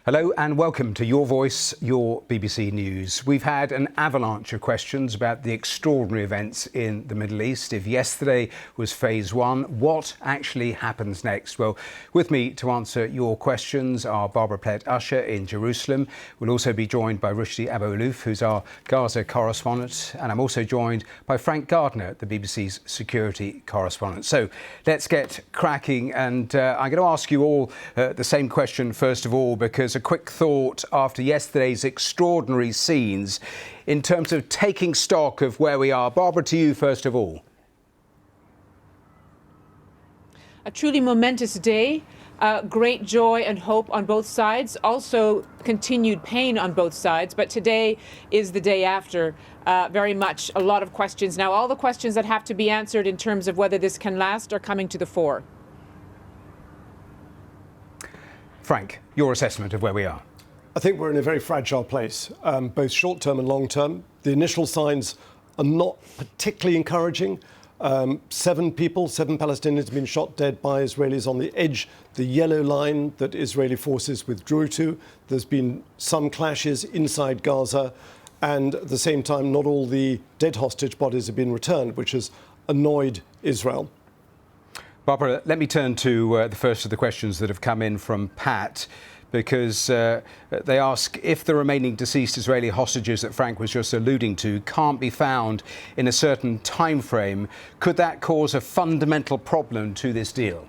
Hello and welcome to Your Voice, Your BBC News. We've had an avalanche of questions about the extraordinary events in the Middle East. If yesterday was phase one, what actually happens next? Well, with me to answer your questions are Barbara Plett-Usher in Jerusalem. We'll also be joined by Rushdi Abualouf, who's our Gaza correspondent. And I'm also joined by Frank Gardner, the BBC's security correspondent. So let's get cracking. And I'm going to ask you all the same question, first of all, because a quick thought after yesterday's extraordinary scenes in terms of taking stock of where we are. Barbara, to you first of all. A truly momentous day. Great joy and hope on both sides. Also continued pain on both sides. But today is the day after. Very much a lot of questions. Now, all the questions that have to be answered in terms of whether this can last are coming to the fore. Frank, your assessment of where we are. I think we're in a very fragile place, both short-term and long-term. The initial signs are not particularly encouraging. 7 Palestinians have been shot dead by Israelis on the edge, the yellow line that Israeli forces withdrew to. There's been some clashes inside Gaza, and at the same time, not all the dead hostage bodies have been returned, which has annoyed Israel. Barbara, let me turn to the first of the questions that have come in from Pat, because they ask if the remaining deceased Israeli hostages that Frank was just alluding to can't be found in a certain time frame, could that cause a fundamental problem to this deal?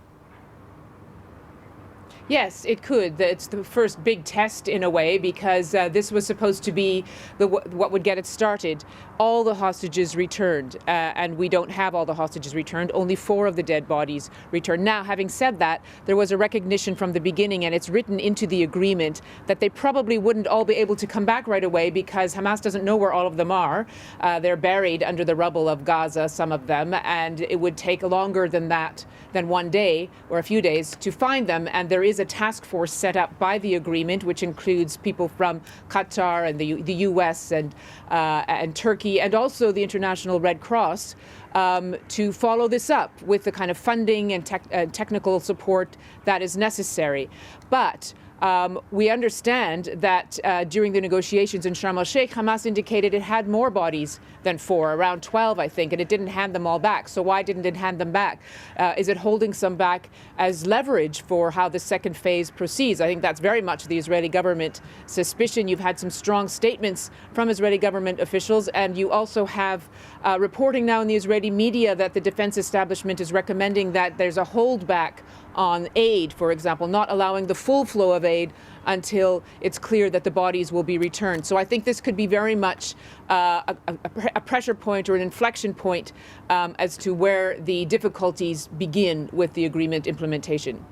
Yes, it could. It's the first big test in a way, because this was supposed to be what would get it started. All the hostages returned, and we don't have all the hostages returned. Only 4 of the dead bodies returned. Now, having said that, there was a recognition from the beginning, and it's written into the agreement, that they probably wouldn't all be able to come back right away because Hamas doesn't know where all of them are. They're buried under the rubble of Gaza, some of them, and it would take longer than that, than one day or a few days to find them. And there is a task force set up by the agreement, which includes people from Qatar and the U.S. and Turkey, and also the International Red Cross, to follow this up with the kind of funding and technical support that is necessary. But we understand that during the negotiations in Sharm el-Sheikh, Hamas indicated it had more bodies than 4, around 12, I think, and it didn't hand them all back. So why didn't it hand them back? Is it holding some back as leverage for how the second phase proceeds? I think that's very much the Israeli government suspicion. You've had some strong statements from Israeli government officials, and you also have reporting now in the Israeli media that the defense establishment is recommending that there's a holdback on aid, for example, not allowing the full flow of aid until it's clear that the bodies will be returned. So I think this could be very much a pressure point or an inflection point as to where the difficulties begin with the agreement implementation.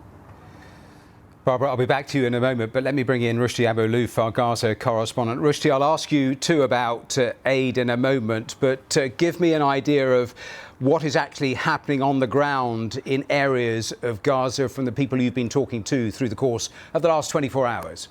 Barbara, I'll be back to you in a moment, but let me bring in Rushdi Abualouf, our Gaza correspondent. Rushdi, I'll ask you too about aid in a moment, but give me an idea of what is actually happening on the ground in areas of Gaza from the people you've been talking to through the course of the last 24 hours.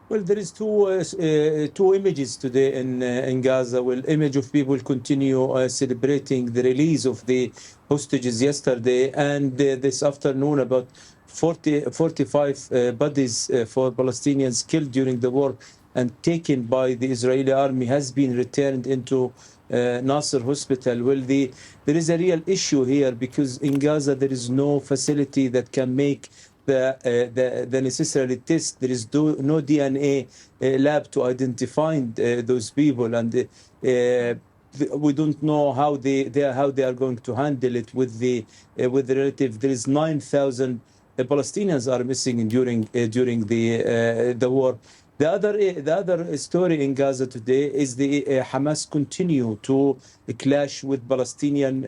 Well, there is two images today in Gaza. Well, image of people continue celebrating the release of the hostages yesterday, and this afternoon about 45 bodies for Palestinians killed during the war and taken by the Israeli army has been returned into Nasser hospital. Well, there is a real issue here because in Gaza there is no facility that can make the necessary test. There is no DNA lab to identify those people, and we don't know how they are going to handle it with the relative. There is 9,000 Palestinians are missing during the war. The other story in Gaza today is the Hamas continue to clash with Palestinian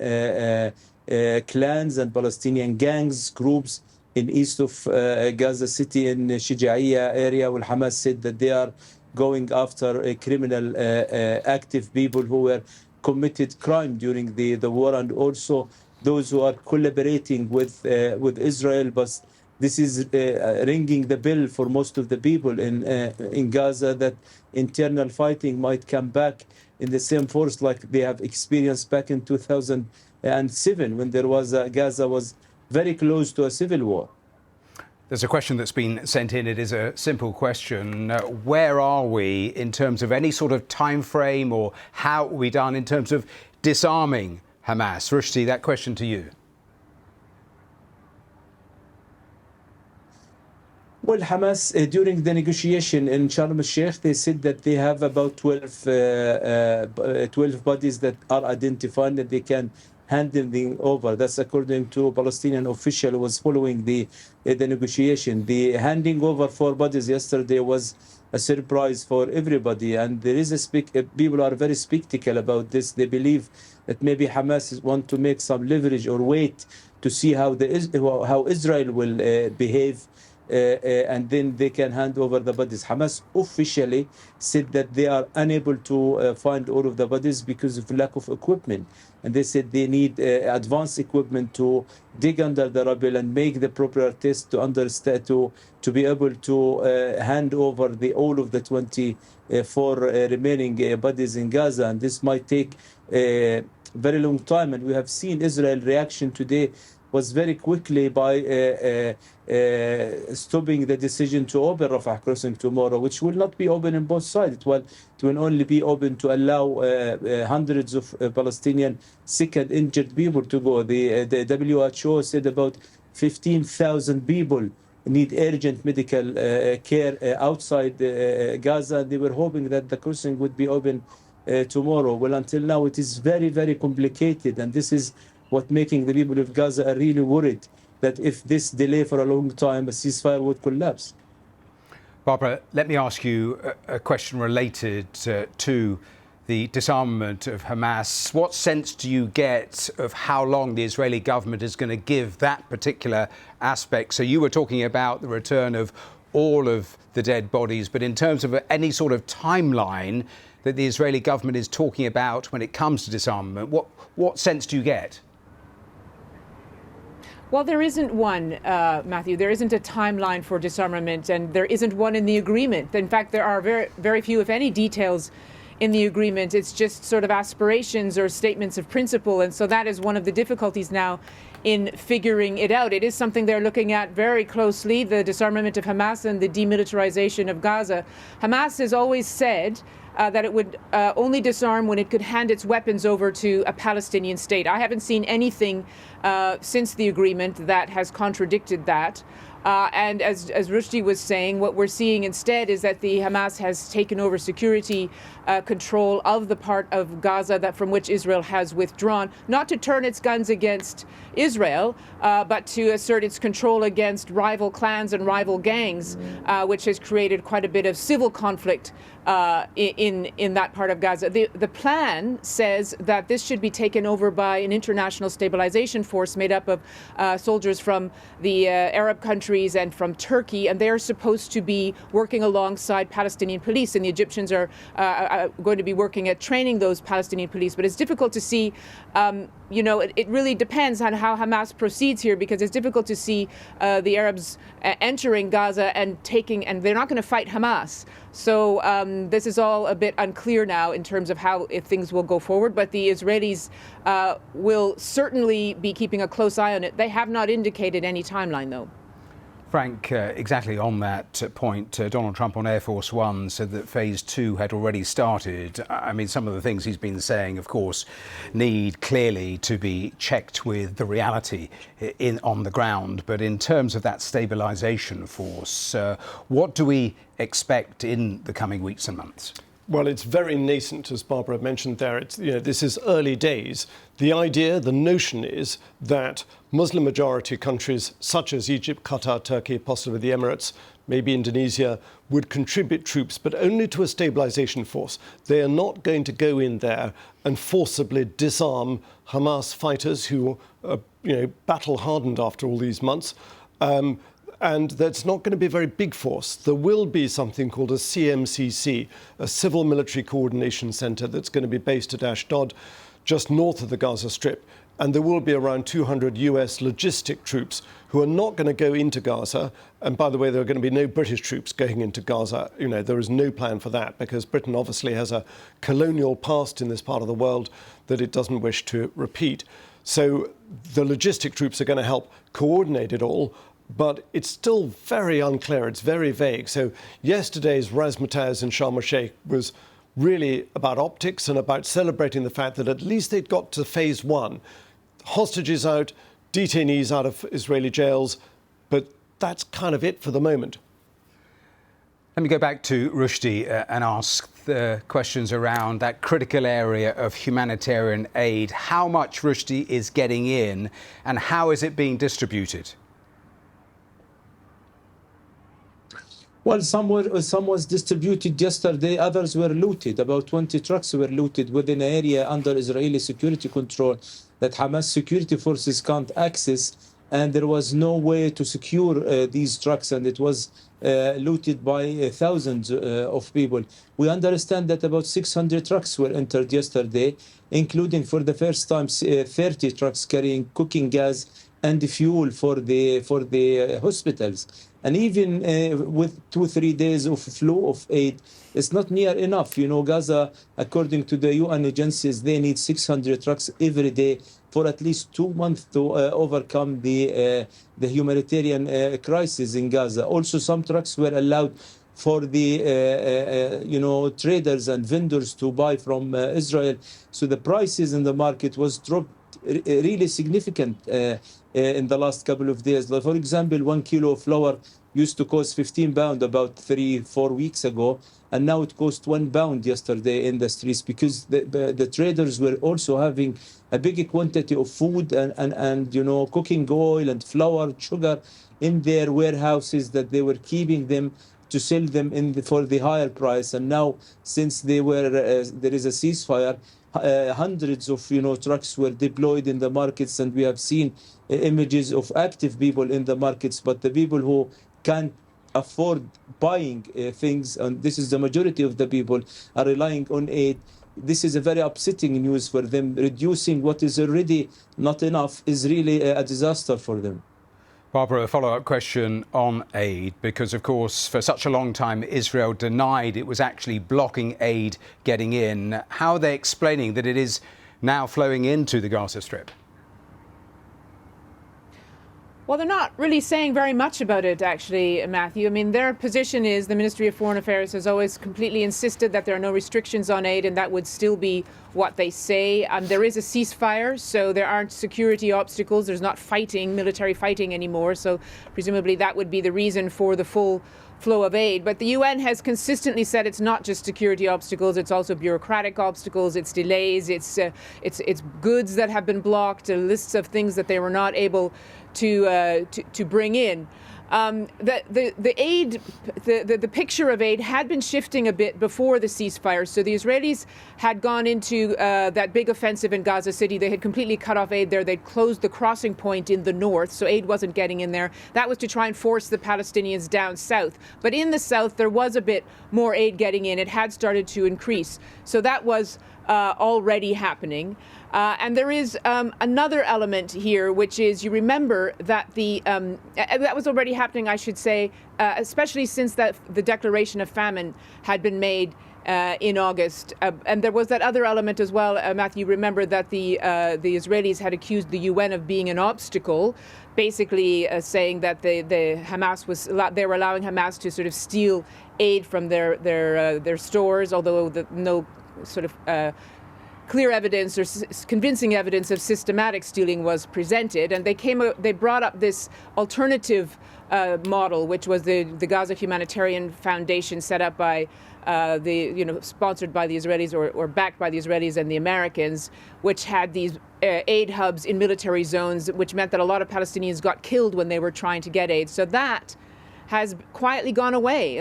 clans and Palestinian gangs, groups in east of Gaza City in Shijaiya area. Well, Hamas said that they are going after criminal active people who were committed crime during the war, and also those who are collaborating with Israel. But this is ringing the bell for most of the people in Gaza that internal fighting might come back in the same force like they have experienced back in 2007 when there was Gaza was very close to a civil war. There's a question that's been sent in. It is a simple question. Where are we in terms of any sort of time frame, or how are we done in terms of disarming Hamas? Rushdi, that question to you. Well, Hamas, during the negotiation in Sharm el-Sheikh, they said that they have about 12 bodies that are identified that they can handing them over. That's according to a Palestinian official who was following the negotiation. The handing over 4 bodies yesterday was a surprise for everybody, and there is people are very skeptical about this. They believe that maybe Hamas want to make some leverage or wait to see how Israel will behave. And then they can hand over the bodies. Hamas officially said that they are unable to find all of the bodies because of lack of equipment. And they said they need advanced equipment to dig under the rubble and make the proper test to understand, to be able to hand over all of the 24 remaining bodies in Gaza. And this might take a very long time. And we have seen Israel reaction today was very quickly by stopping the decision to open Rafah crossing tomorrow, which will not be open on both sides. It will only be open to allow hundreds of Palestinian sick and injured people to go. The WHO said about 15,000 people need urgent medical care outside Gaza. They were hoping that the crossing would be open tomorrow. Well, until now, it is very, very complicated, and this is what making the people of Gaza are really worried that if this delay for a long time, a ceasefire would collapse. Barbara, let me ask you a question related to the disarmament of Hamas. What sense do you get of how long the Israeli government is going to give that particular aspect? So you were talking about the return of all of the dead bodies, but in terms of any sort of timeline that the Israeli government is talking about when it comes to disarmament, what sense do you get? Well, there isn't one, Matthew. There isn't a timeline for disarmament, and there isn't one in the agreement. In fact, there are very, very few, if any, details in the agreement. It's just sort of aspirations or statements of principle, and so that is one of the difficulties now in figuring it out. It is something they're looking at very closely, the disarmament of Hamas and the demilitarization of Gaza. Hamas has always said that it would only disarm when it could hand its weapons over to a Palestinian state. I haven't seen anything since the agreement that has contradicted that. And as Rushdi was saying, what we're seeing instead is that the Hamas has taken over security control of the part of Gaza that from which Israel has withdrawn, not to turn its guns against Israel, but to assert its control against rival clans and rival gangs, which has created quite a bit of civil conflict in that part of Gaza. The plan says that this should be taken over by an international stabilization force made up of soldiers from the Arab countries and from Turkey, and they're supposed to be working alongside Palestinian police, and the Egyptians are going to be working at training those Palestinian police. But it's difficult to see, it really depends on how Hamas proceeds here, because it's difficult to see the Arabs entering Gaza and they're not going to fight Hamas. So this is all a bit unclear now in terms of if things will go forward. But the Israelis will certainly be keeping a close eye on it. They have not indicated any timeline, though. Frank, exactly on that point, Donald Trump on Air Force One said that phase 2 had already started. I mean, some of the things he's been saying, of course, need clearly to be checked with the reality on the ground. But in terms of that stabilisation force, what do we expect in the coming weeks and months? Well, it's very nascent, as Barbara mentioned there. This is early days. The notion is that Muslim-majority countries such as Egypt, Qatar, Turkey, possibly the Emirates, maybe Indonesia, would contribute troops, but only to a stabilisation force. They are not going to go in there and forcibly disarm Hamas fighters who are, battle-hardened after all these months. And that's not going to be a very big force. There will be something called a CMCC, a Civil Military Coordination Centre, that's going to be based at Ashdod, just north of the Gaza Strip. And there will be around 200 US logistic troops who are not going to go into Gaza. And by the way, there are going to be no British troops going into Gaza. There is no plan for that, because Britain obviously has a colonial past in this part of the world that it doesn't wish to repeat. So the logistic troops are going to help coordinate it all, but it's still very unclear. It's very vague. So yesterday's razzmatazz in Sharm el-Sheikh was really about optics and about celebrating the fact that at least they'd got to phase one. Hostages out, detainees out of Israeli jails, but that's kind of it for the moment. Let me go back to Rushdi and ask the questions around that critical area of humanitarian aid. How much, Rushdi, is getting in and how is it being distributed? Well, some was distributed yesterday, others were looted. About 20 trucks were looted within an area under Israeli security control that Hamas security forces can't access, and there was no way to secure these trucks, and it was looted by thousands of people. We understand that about 600 trucks were entered yesterday, including for the first time 30 trucks carrying cooking gas and fuel for the hospitals. And even with 2-3 days of flow of aid, it's not near enough. You know, Gaza, according to the UN agencies, they need 600 trucks every day for at least 2 months to overcome the humanitarian crisis in Gaza. Also, some trucks were allowed for the traders and vendors to buy from Israel. So the prices in the market was dropped really significant in the last couple of days. Like, for example, 1 kilo of flour used to cost £15 about 3-4 weeks ago, and now it cost £1 yesterday in the streets, because the traders were also having a big quantity of food and cooking oil and flour, sugar in their warehouses that they were keeping them to sell them for the higher price. And now, since there is a ceasefire, hundreds of trucks were deployed in the markets, and we have seen images of active people in the markets. But the people who can't afford buying things, and this is the majority of the people, are relying on aid. This is a very upsetting news for them. Reducing what is already not enough is really a disaster for them. Barbara, a follow-up question on aid, because, of course, for such a long time, Israel denied it was actually blocking aid getting in. How are they explaining that it is now flowing into the Gaza Strip? Well, they're not really saying very much about it, actually, Matthew. I mean, their position is the Ministry of Foreign Affairs has always completely insisted that there are no restrictions on aid, and that would still be what they say. There is a ceasefire, so there aren't security obstacles. There's not military fighting anymore. So presumably that would be the reason for the full flow of aid. But the UN has consistently said it's not just security obstacles, it's also bureaucratic obstacles, it's delays, it's goods that have been blocked, lists of things that they were not able to bring in. The aid, the picture of aid had been shifting a bit before the ceasefire. So the Israelis had gone into that big offensive in Gaza City. They had completely cut off aid there. They'd closed the crossing point in the north, so aid wasn't getting in there. That was to try and force the Palestinians down south. But in the south, there was a bit more aid getting in. It had started to increase. So that was already happening. And there is another element here, which is, you remember that that was already happening, I should say, especially since the declaration of famine had been made in August. And there was that other element as well, Matthew. Remember that the Israelis had accused the UN of being an obstacle, basically saying that they were allowing Hamas to sort of steal aid from their stores, although no sort of clear evidence or convincing evidence of systematic stealing was presented, and they brought up this alternative model, which was the Gaza Humanitarian Foundation, set up by sponsored by the Israelis or backed by the Israelis and the Americans, which had these aid hubs in military zones, which meant that a lot of Palestinians got killed when they were trying to get aid. So that has quietly gone away.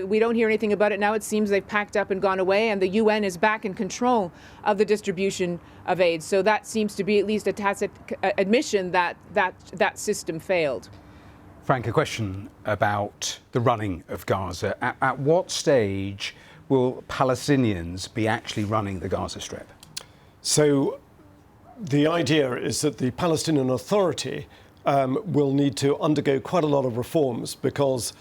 We don't hear anything about it now. It seems they've packed up and gone away, and the UN is back in control of the distribution of aid. So that seems to be at least a tacit admission that system failed. Frank, a question about the running of Gaza. At what stage will Palestinians be actually running the Gaza Strip? So the idea is that the Palestinian Authority will need to undergo quite a lot of reforms, because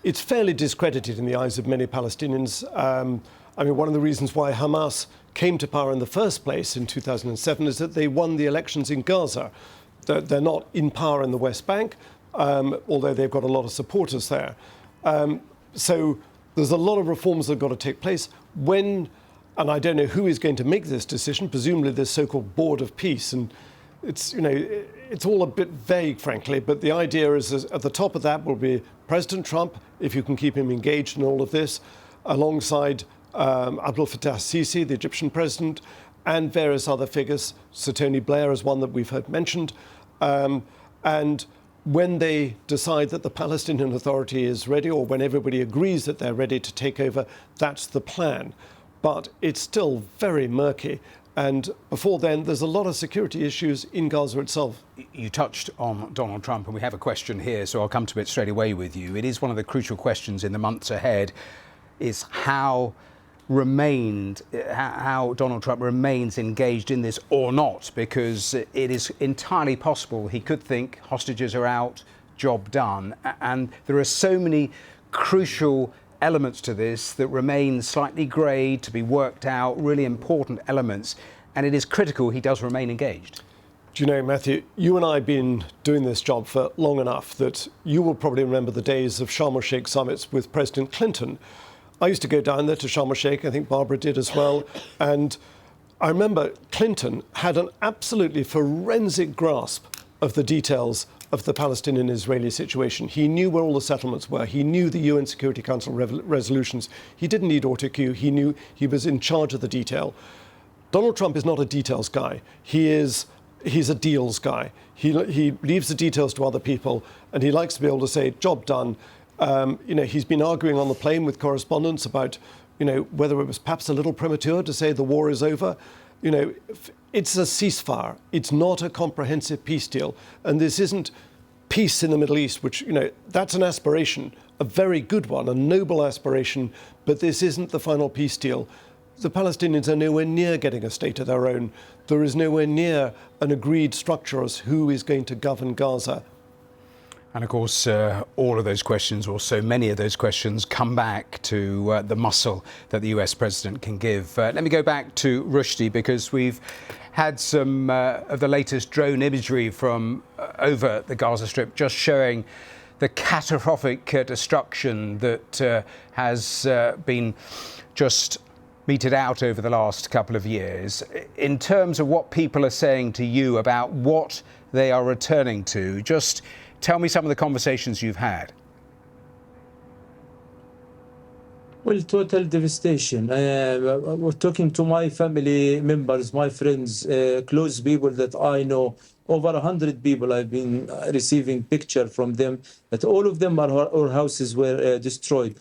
it's fairly discredited in the eyes of many Palestinians. I mean, one of the reasons why Hamas came to power in the first place in 2007 is that they won the elections in Gaza. They're not in power in the West Bank, although they've got a lot of supporters there. So there's a lot of reforms that have got to take place. And I don't know who is going to make this decision, presumably this so-called Board of Peace. And it's, it's all a bit vague, frankly, but the idea is at the top of that will be President Trump, if you can keep him engaged in all of this, alongside Abdel Fattah Sisi, the Egyptian president, and various other figures. Sir Tony Blair is one that we've heard mentioned. And when they decide that the Palestinian Authority is ready, or when everybody agrees that they're ready to take over, that's the plan. But it's still very murky. And before then, there's a lot of security issues in Gaza itself. You touched on Donald Trump, and we have a question here, so I'll come to it straight away with you. It is one of the crucial questions in the months ahead, is how Donald Trump remains engaged in this or not, because it is entirely possible he could think hostages are out, job done. And there are so many crucial elements to this that remain slightly grey, to be worked out, really important elements. And it is critical he does remain engaged. Do you know, Matthew, you and I have been doing this job for long enough that you will probably remember the days of Sharm el-Sheikh summits with President Clinton. I used to go down there to Sharm el-Sheikh, I think Barbara did as well, and I remember Clinton had an absolutely forensic grasp of the details of the Palestinian-Israeli situation. He knew where all the settlements were. He knew the UN Security Council resolutions. He didn't need autocue. He knew he was in charge of the detail. Donald Trump is not a details guy. He's a deals guy. He leaves the details to other people, and he likes to be able to say, job done. He's been arguing on the plane with correspondents about, whether it was perhaps a little premature to say the war is over. It's a ceasefire. It's not a comprehensive peace deal. And this isn't peace in the Middle East, which, that's an aspiration, a very good one, a noble aspiration, but this isn't the final peace deal. The Palestinians are nowhere near getting a state of their own. There is nowhere near an agreed structure as who is going to govern Gaza. And of course, all of those questions, or so many of those questions, come back to the muscle that the US president can give. Let me go back to Rushdi, because we've had some of the latest drone imagery from over the Gaza Strip, just showing the catastrophic destruction that has been just meted out over the last couple of years. In terms of what people are saying to you about what they are returning to, just tell me some of the conversations you've had. Well, total devastation. We're talking to my family members, my friends, close people that I know. Over 100 people I've been receiving pictures from them, that all of them our houses were destroyed.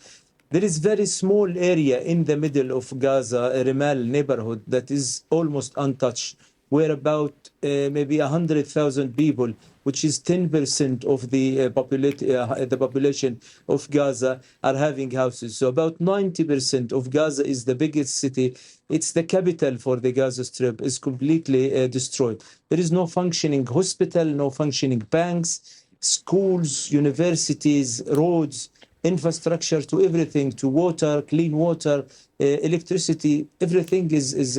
There is very small area in the middle of Gaza, a Rimal neighborhood, that is almost untouched, where about maybe 100,000 people, which is 10% of the population of Gaza, are having houses. So about 90% of Gaza is the biggest city. It's the capital for the Gaza Strip, is completely destroyed. There is no functioning hospital, no functioning banks, schools, universities, roads, infrastructure, to everything, to water, clean water, electricity, everything is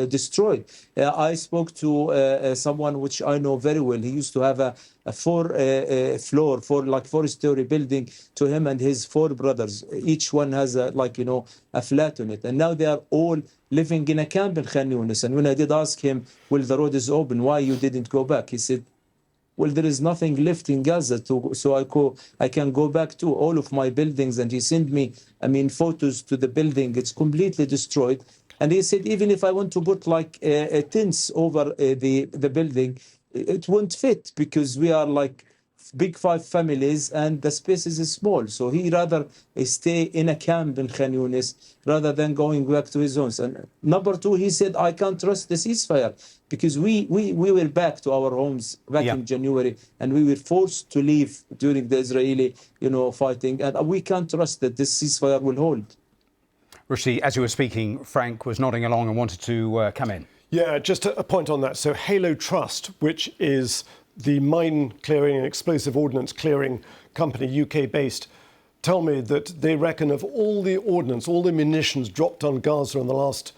destroyed. I spoke to someone which I know very well. He used to have a four-story building to him and his 4 brothers. Each one has a flat on it. And now they are all living in a camp in Khan Yunis. And when I did ask him, well, the road is open, why you didn't go back? He said, well, there is nothing left in Gaza, so I can go back to all of my buildings. And he sent me, photos to the building. It's completely destroyed. And he said, even if I want to put a tents over the building, it won't fit, because we are big 5 families and the space is small. So he rather stay in a camp in Khan Yunis rather than going back to his homes. And number 2, he said, I can't trust the ceasefire, because we were back to our homes back in January, and we were forced to leave during the Israeli fighting, and we can't trust that this ceasefire will hold. Rushdi, as you were speaking, Frank was nodding along and wanted to come in. Yeah, just a point on that. So Halo Trust, which is the mine clearing and explosive ordnance clearing company, UK-based, tell me that they reckon of all the ordnance, all the munitions dropped on Gaza in the last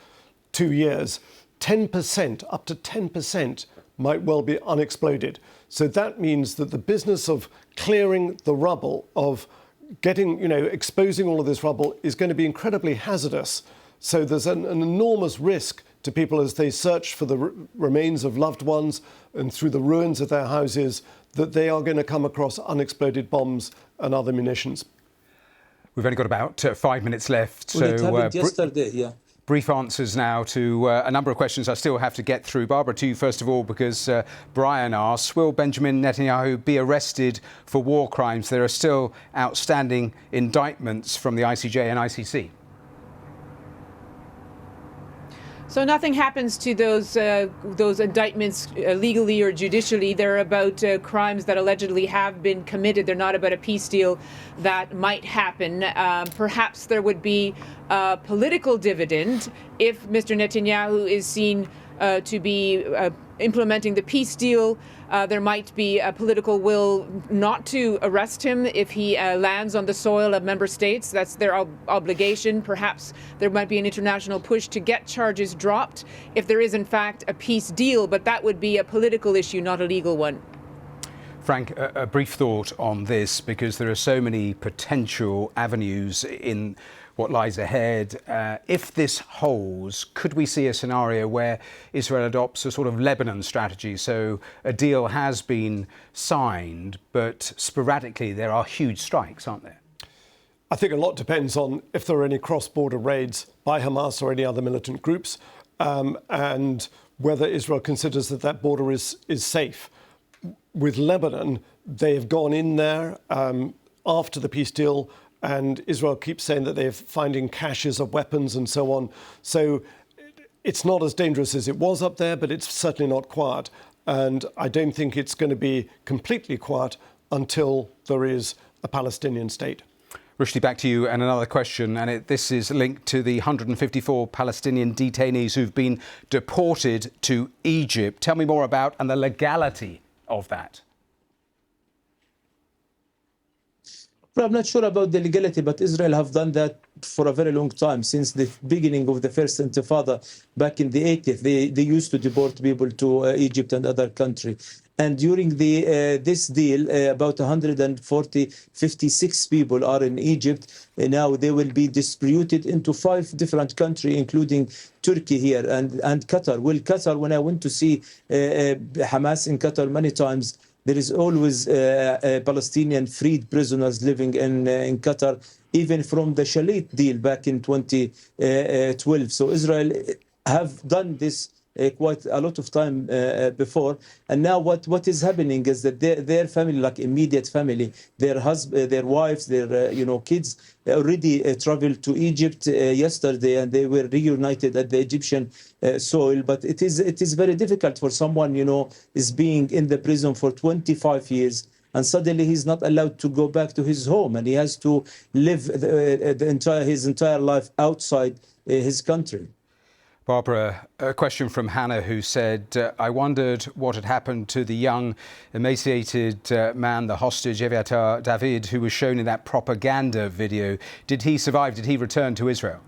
2 years, 10%, up to 10%, might well be unexploded. So that means that the business of clearing the rubble, of getting, exposing all of this rubble is going to be incredibly hazardous. So there's an enormous risk to people as they search for the remains of loved ones and through the ruins of their houses that they are going to come across unexploded bombs and other munitions. We've only got about 5 minutes left. Well, it happened yesterday, yeah. Brief answers now to a number of questions I still have to get through. Barbara, to you first of all, because Brian asks, will Benjamin Netanyahu be arrested for war crimes? There are still outstanding indictments from the ICJ and ICC. So nothing happens to those indictments legally or judicially. They're about crimes that allegedly have been committed. They're not about a peace deal that might happen. Perhaps there would be a political dividend if Mr. Netanyahu is seen to be implementing the peace deal. There might be a political will not to arrest him if he lands on the soil of member states. That's their obligation. Perhaps there might be an international push to get charges dropped if there is, in fact, a peace deal. But that would be a political issue, not a legal one. Frank, a brief thought on this, because there are so many potential avenues in what lies ahead. If this holds, could we see a scenario where Israel adopts a sort of Lebanon strategy? So a deal has been signed, but sporadically there are huge strikes, aren't there? I think a lot depends on if there are any cross-border raids by Hamas or any other militant groups, and whether Israel considers that that border is safe. With Lebanon, they have gone in there after the peace deal, and Israel keeps saying that they're finding caches of weapons and so on. So it's not as dangerous as it was up there, but it's certainly not quiet. And I don't think it's going to be completely quiet until there is a Palestinian state. Rushdi, back to you, and another question, and this is linked to the 154 Palestinian detainees who've been deported to Egypt. Tell me more about and the legality of that. Well, I'm not sure about the legality, but Israel have done that for a very long time, since the beginning of the first intifada back in the 80s. They used to deport people to Egypt and other countries. And during this deal, about 56 people are in Egypt. Now they will be distributed into 5 different countries, including Turkey here and Qatar. Well, Qatar, when I went to see Hamas in Qatar many times, there is always Palestinian freed prisoners living in Qatar, even from the Shalit deal back in 2012. So Israel have done this quite a lot of time before, and now what is happening is that their family, like immediate family, their husband, their wives, their kids, already traveled to Egypt yesterday, and they were reunited at the Egyptian soil. But it is very difficult for someone is being in the prison for 25 years. And suddenly he's not allowed to go back to his home, and he has to live his entire life outside his country. Barbara, a question from Hannah, who said, I wondered what had happened to the young, emaciated man, the hostage, Eviatar David, who was shown in that propaganda video. Did he survive? Did he return to Israel?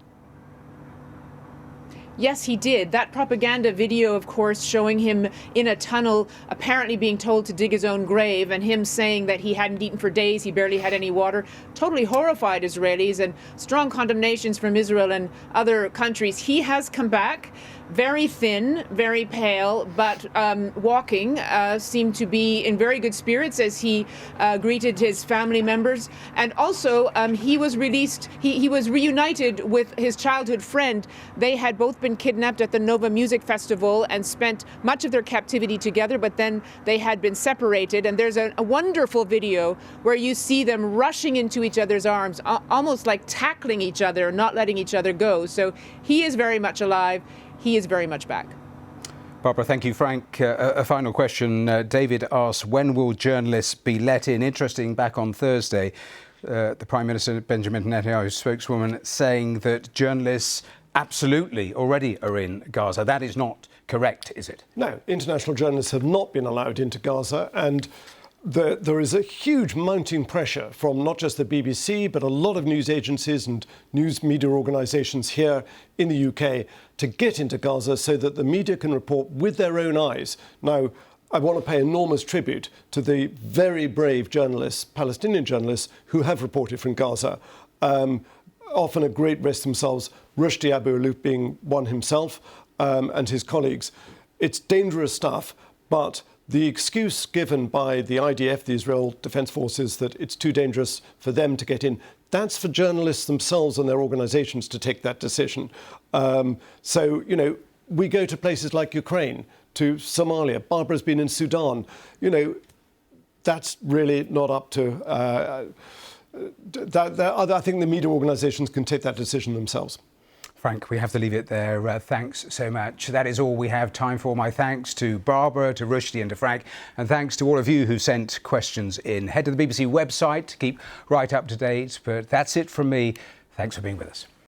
Yes, he did. That propaganda video, of course, showing him in a tunnel, apparently being told to dig his own grave, and him saying that he hadn't eaten for days, he barely had any water, totally horrified Israelis, and strong condemnations from Israel and other countries. He has come back, very thin, very pale, but walking, seemed to be in very good spirits as he greeted his family members. And also, he was released, he was reunited with his childhood friend. They had both been kidnapped at the Nova Music Festival and spent much of their captivity together, but then they had been separated. And there's a wonderful video where you see them rushing into each other's arms, almost like tackling each other, not letting each other go. So he is very much alive. He is very much back. Barbara, thank you. Frank, a final question. David asks, when will journalists be let in? Interesting, back on Thursday, the Prime Minister, Benjamin Netanyahu's spokeswoman, saying that journalists absolutely already are in Gaza. That is not correct, is it? No, international journalists have not been allowed into Gaza, and there is a huge mounting pressure from not just the BBC, but a lot of news agencies and news media organisations here in the UK to get into Gaza so that the media can report with their own eyes. Now, I want to pay enormous tribute to the very brave journalists, Palestinian journalists, who have reported from Gaza, often at great risk themselves, Rushdi Abualouf being one himself, and his colleagues. It's dangerous stuff, but the excuse given by the IDF, the Israel Defense Forces, that it's too dangerous for them to get in, that's for journalists themselves and their organisations to take that decision. So, you know, we go to places like Ukraine, to Somalia. Barbara's been in Sudan. You know, that's really not up to... I think the media organisations can take that decision themselves. Frank, we have to leave it there. Thanks so much. That is all we have time for. My thanks to Barbara, to Rushdi and to Frank, and thanks to all of you who sent questions in. Head to the BBC website to keep right up to date. But that's it from me. Thanks for being with us.